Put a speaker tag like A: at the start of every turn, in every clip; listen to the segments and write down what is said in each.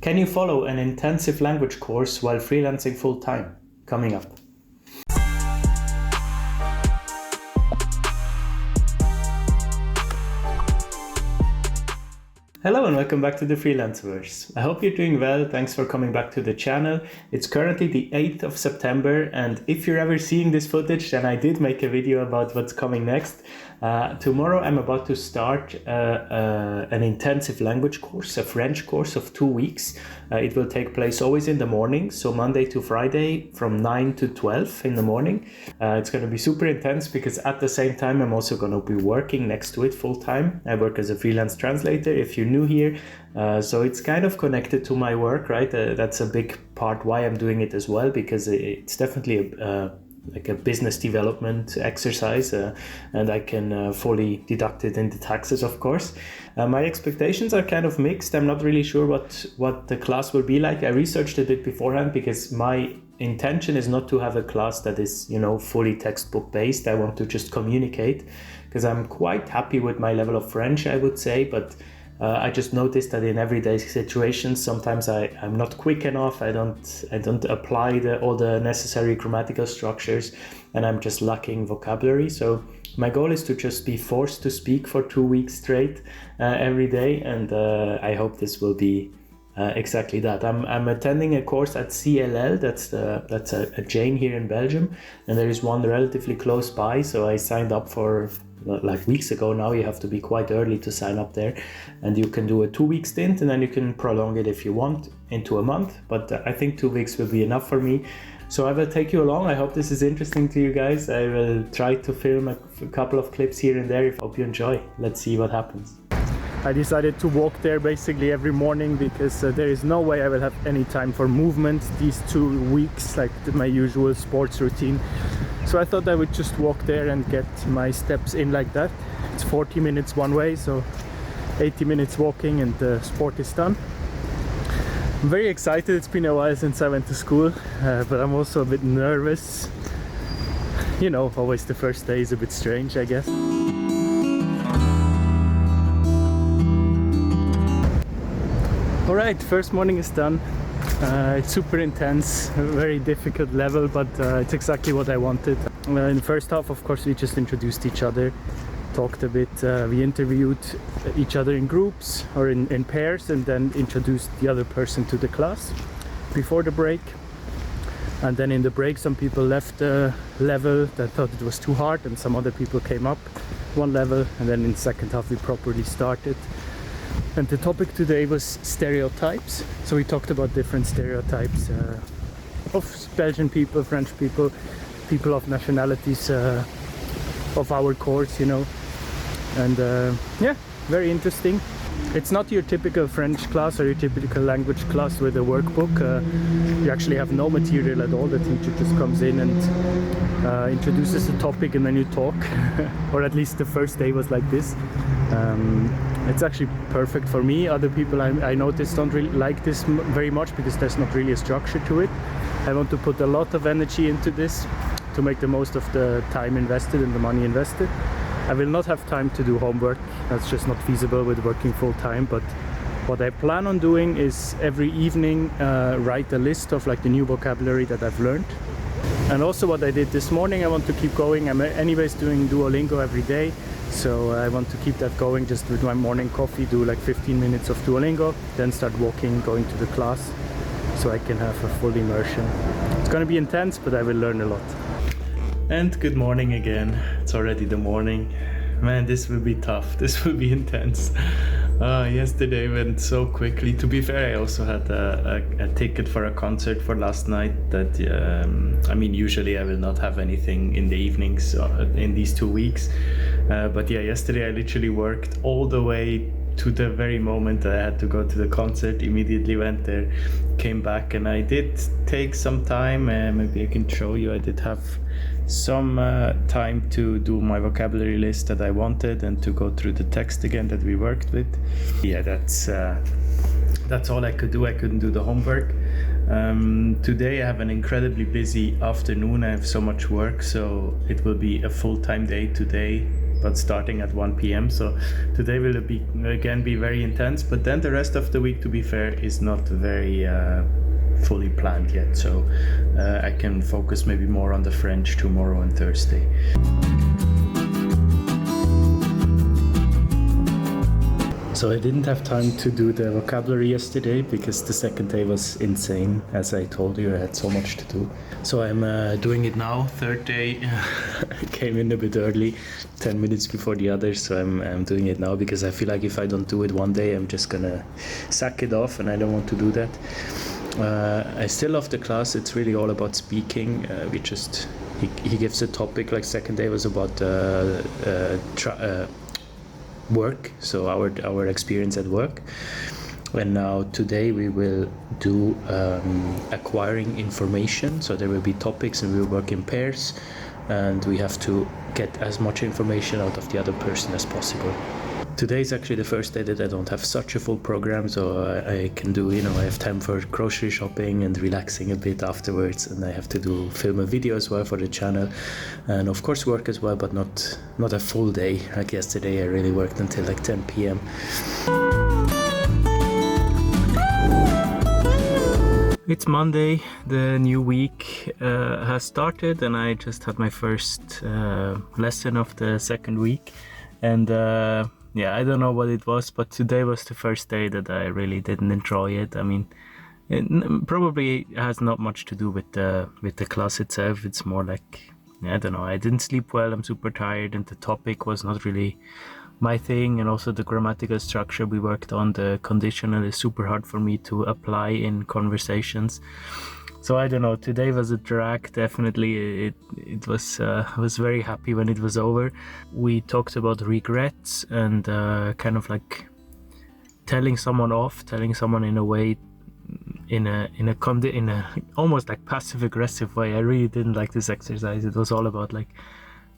A: Can you follow an intensive language course while freelancing full-time? Coming up. Hello and welcome back to the Freelanceverse. I hope you're doing well. Thanks for coming back to the channel. It's currently the 8th of September, and if you're ever seeing this footage, then I did make a video about what's coming next. Tomorrow I'm about to start an intensive language course, a French course of 2 weeks. It will take place always in the morning, so Monday to Friday from 9 to 12 in the morning. It's going to be super intense because at the same time I'm also going to be working next to it full time. I work as a freelance translator if you're new here, so it's kind of connected to my work, right? That's a big part why I'm doing it as well, because it's definitely like a business development exercise, and I can fully deduct it in the taxes, of course. My expectations are kind of mixed. I'm not really sure what the class will be like. I researched a bit beforehand because my intention is not to have a class that is, fully textbook based. I want to just communicate because I'm quite happy with my level of French, I would say, but I just noticed that in everyday situations, sometimes I'm not quick enough. I don't apply all the necessary grammatical structures, and I'm just lacking vocabulary. So my goal is to just be forced to speak for 2 weeks straight every day, and I hope this will be exactly that. I'm attending a course at CLL. That's a chain here in Belgium, and there is one relatively close by. So I signed up for like weeks ago now. You have to be quite early to sign up there, and you can do a 2-week stint, and then you can prolong it if you want into a month. But I think 2 weeks will be enough for me. So I will take you along. I hope this is interesting to you guys. I will try to film a couple of clips here and there. I hope you enjoy. Let's see what happens. I decided to walk there basically every morning because there is no way I will have any time for movement these 2 weeks, like my usual sports routine. So I thought I would just walk there and get my steps in like that. It's 40 minutes one way, so 80 minutes walking and the sport is done. I'm very excited. It's been a while since I went to school, but I'm also a bit nervous. Always the first day is a bit strange, I guess. Alright, first morning is done. It's super intense, a very difficult level, but it's exactly what I wanted. In the first half, of course, we just introduced each other, talked a bit, we interviewed each other in groups or in pairs, and then introduced the other person to the class before the break. And then in the break, some people left the level that thought it was too hard, and some other people came up one level, and then in the second half we properly started. And the topic today was stereotypes. So we talked about different stereotypes of Belgian people, French people, people of nationalities of our course, And yeah, very interesting. It's not your typical French class or your typical language class with a workbook. You actually have no material at all. The teacher just comes in and introduces the topic, and then you talk. Or at least the first day was like this. It's actually perfect for me. Other people I noticed don't really like this very much because there's not really a structure to it. I want to put a lot of energy into this to make the most of the time invested and the money invested. I will not have time to do homework. That's just not feasible with working full time. But what I plan on doing is every evening write a list of like the new vocabulary that I've learned. And also what I did this morning, I want to keep going. I'm anyways doing Duolingo every day. So I want to keep that going just with my morning coffee, do like 15 minutes of Duolingo, then start walking, going to the class, so I can have a full immersion. It's going to be intense, but I will learn a lot. And good morning again. It's already the morning. Man, this will be tough. This will be intense. Yesterday went so quickly. To be fair, I also had a ticket for a concert for last night that, usually I will not have anything in the evenings in these 2 weeks. But yeah, yesterday I literally worked all the way to the very moment that I had to go to the concert. Immediately went there, came back, and I did take some time. Maybe I can show you. I did have some time to do my vocabulary list that I wanted and to go through the text again that we worked with. Yeah, that's all I could do. I couldn't do the homework. Today I have an incredibly busy afternoon. I have so much work, so it will be a full-time day today but starting at 1 p.m. So today will be very intense, but then the rest of the week, to be fair, is not very fully planned yet. So I can focus maybe more on the French tomorrow and Thursday. So I didn't have time to do the vocabulary yesterday because the second day was insane. As I told you, I had so much to do. So I'm doing it now. Third day, I came in a bit early, 10 minutes before the others. So I'm doing it now because I feel like if I don't do it one day, I'm just gonna sack it off, and I don't want to do that. I still love the class. It's really all about speaking. He gives a topic. Like second day was about work, so our experience at work, and now today we will do acquiring information. So there will be topics, and we will work in pairs, and we have to get as much information out of the other person as possible. Today is actually the first day that I don't have such a full program, so I can do, I have time for grocery shopping and relaxing a bit afterwards, and I have to film a video as well for the channel, and of course work as well, but not a full day. Like yesterday I really worked until like 10 p.m. It's Monday, the new week has started, and I just had my first lesson of the second week, and yeah, I don't know what it was, but today was the first day that I really didn't enjoy it. I mean, it probably has not much to do with the class itself. It's more like, I don't know, I didn't sleep well, I'm super tired, and the topic was not really my thing, and also the grammatical structure we worked on, the conditional, is super hard for me to apply in conversations. So I don't know, today was a drag, definitely. It was, I was very happy when it was over. We talked about regrets and kind of like telling someone off, telling someone in a way, in a almost like passive aggressive way. I really didn't like this exercise. It was all about like,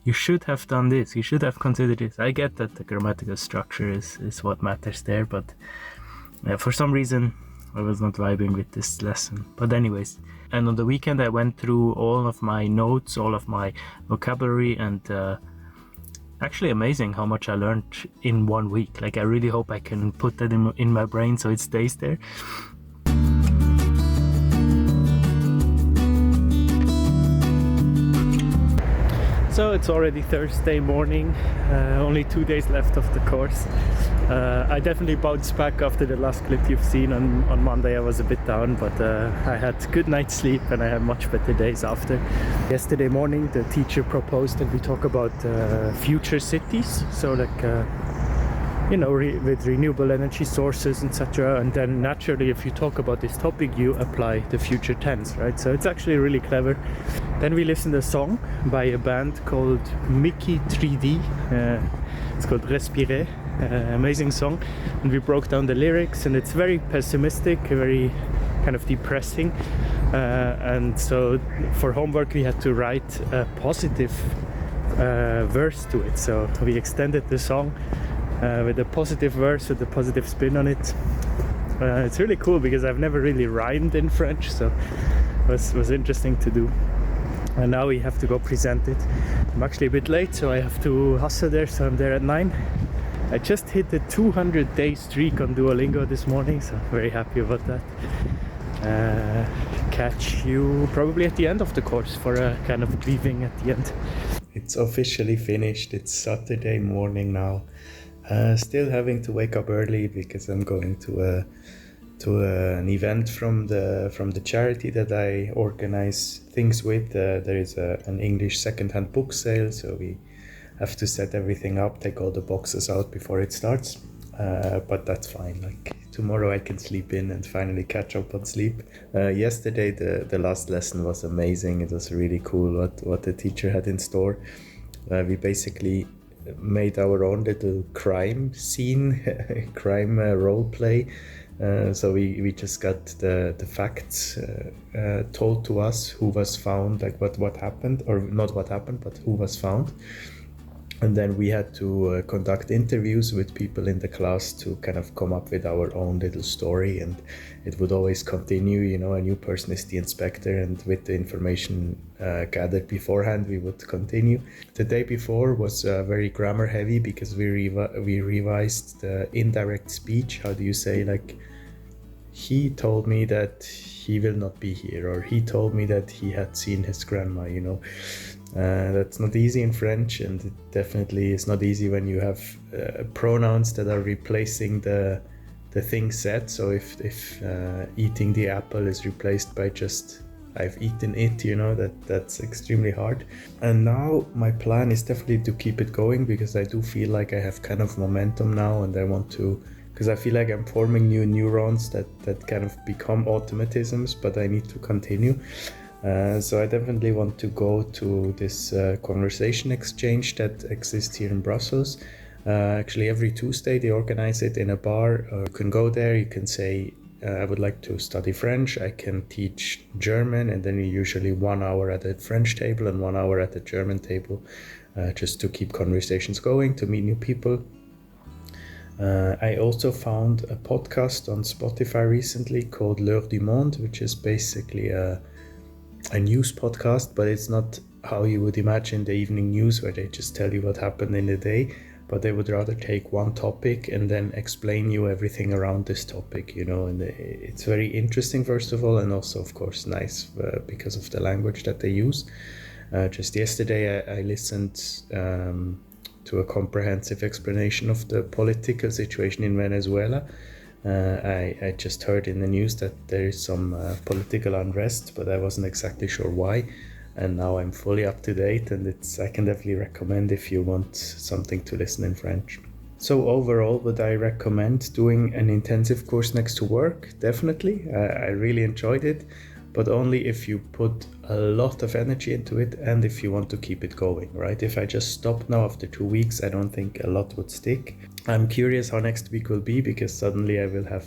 A: you should have done this, you should have considered this. I get that the grammatical structure is what matters there, but for some reason I was not vibing with this lesson. But anyways, and on the weekend I went through all of my notes, all of my vocabulary, and actually amazing how much I learned in 1 week. Like, I really hope I can put that in my brain so it stays there. So it's already Thursday morning, only 2 days left of the course. I definitely bounced back after the last clip you've seen. On Monday I was a bit down, but I had good night's sleep and I had much better days after. Yesterday morning the teacher proposed that we talk about future cities, so like with renewable energy sources, etc. And then naturally, if you talk about this topic, you apply the future tense, right? So it's actually really clever. Then we listened to a song by a band called Mickey 3D. It's called Respirer. Amazing song. And we broke down the lyrics, and it's very pessimistic, very kind of depressing. And so for homework, we had to write a positive verse to it. So we extended the song with a positive verse, with a positive spin on it. It's really cool because I've never really rhymed in French, so it was interesting to do. And now we have to go present it. I'm actually a bit late, so I have to hustle there, so I'm there at 9. I just hit the 200-day streak on Duolingo this morning, so I'm very happy about that. Catch you probably at the end of the course for a kind of briefing at the end. It's officially finished. It's Saturday morning now. Still having to wake up early because I'm going to an event from the charity that I organize things with. There is an English second-hand book sale, so we have to set everything up, take all the boxes out before it starts. But that's fine. Like, tomorrow I can sleep in and finally catch up on sleep. Yesterday the last lesson was amazing. It was really cool what the teacher had in store. We basically made our own little crime scene, crime role play. So we just got the facts told to us, who was found, like what happened, or not what happened, but who was found.
B: And then we had to conduct interviews with people in the class to kind of come up with our own little story, and it would always continue. You know, a new person is the inspector, and with the information gathered beforehand, we would continue. The day before was very grammar heavy because we revised the indirect speech. How do you say, like, he told me that he will not be here, or he told me that he had seen his grandma, you know. That's not easy in French, and it definitely is not easy when you have pronouns that are replacing the thing said. So if eating the apple is replaced by just I've eaten it, you know, that's extremely hard. And now my plan is definitely to keep it going, because I do feel like I have kind of momentum now, and I want to, because I feel like I'm forming new neurons that kind of become automatisms, but I need to continue. So I definitely want to go to this conversation exchange that exists here in Brussels. Actually, every Tuesday they organize it in a bar. You can go there, you can say, I would like to study French, I can teach German, and then you usually 1 hour at the French table and 1 hour at the German table, just to keep conversations going, to meet new people. I also found a podcast on Spotify recently called L'Heure du Monde, which is basically a news podcast, but it's not how you would imagine the evening news where they just tell you what happened in the day, but they would rather take one topic and then explain you everything around this topic, you know. And it's very interesting, first of all, and also, of course, nice because of the language that they use. Just yesterday I listened to a comprehensive explanation of the political situation in Venezuela. I just heard in the news that there is some political unrest, but I wasn't exactly sure why. And now I'm fully up to date, and I can definitely recommend if you want something to listen in French. So overall, would I recommend doing an intensive course next to work? Definitely. I really enjoyed it, but only if you put a lot of energy into it and if you want to keep it going, right? If I just stopped now after 2 weeks, I don't think a lot would stick. I'm curious how next week will be, because suddenly I will have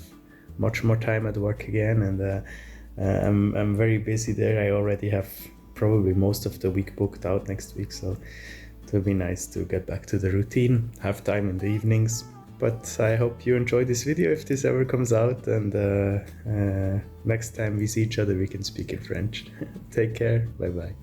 B: much more time at work again, and I'm very busy there. I already have probably most of the week booked out next week, so it will be nice to get back to the routine, have time in the evenings. But I hope you enjoy this video if this ever comes out, and next time we see each other we can speak in French. Take care, bye bye.